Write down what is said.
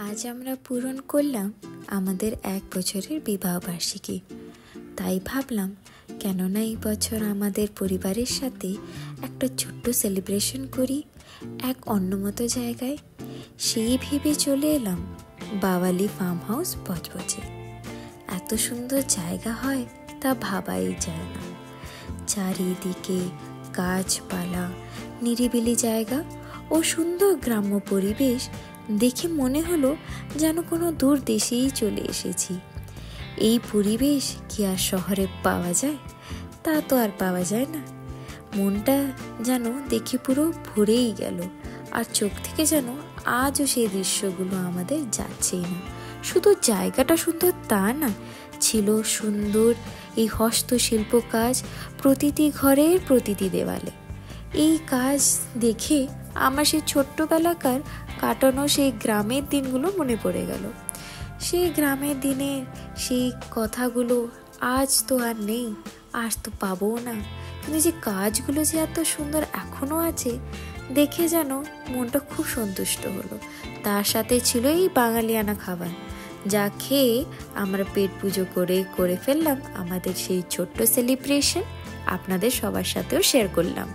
আজ আমরা পূরণ করলাম আমাদের 1 বছরের বিবাহবার্ষিকী। তাই ভাবলাম কেননা এই বছর আমাদের পরিবারের সাথে একটা ছোট্ট সেলিব্রেশন করি এক অন্যমতো জায়গায়। সেই ভেবে চলে এলাম বাওয়ালি ফার্ম হাউস বজবজে। এত সুন্দর জায়গা হয় তা ভাবাই যায় না। চারিদিকে গাছপালা, নিরিবিলি জায়গা ও সুন্দর গ্রাম্য পরিবেশ দেখে মনে হলো যেন কোনো দূর দেশেই চলে এসেছি। এই পরিবেশ কি আর শহরে পাওয়া যায়? তা তো আর পাওয়া যায় না। মনটা যেন দেখে পুরো ভরেই গেল, আর চোখ থেকে যেন আজও সেই দৃশ্যগুলো আমাদের যাচ্ছেই না। শুধু জায়গাটা সুন্দর তা না, ছিল সুন্দর এই হস্তশিল্প কাজ প্রতিটি ঘরের প্রতিটি দেওয়ালে। এই কাজ দেখে আমার সেই ছোট্টবেলাকার কাটানো সেই গ্রামের দিনগুলো মনে পড়ে গেল। সেই গ্রামের দিনের সেই কথাগুলো আজ তো আর নেই, আজ তো পাবো না। কিন্তু যে কাজগুলো যে এত সুন্দর এখনও আছে দেখে যেন মনটা খুব সন্তুষ্ট হলো। তার সাথে ছিল এই বাঙালিয়ানা খাবার, যা খেয়ে আমরা পেট পুজো করে ফেললাম আমাদের সেই ছোট্ট সেলিব্রেশন। আপনাদের সবার সাথেও শেয়ার করলাম।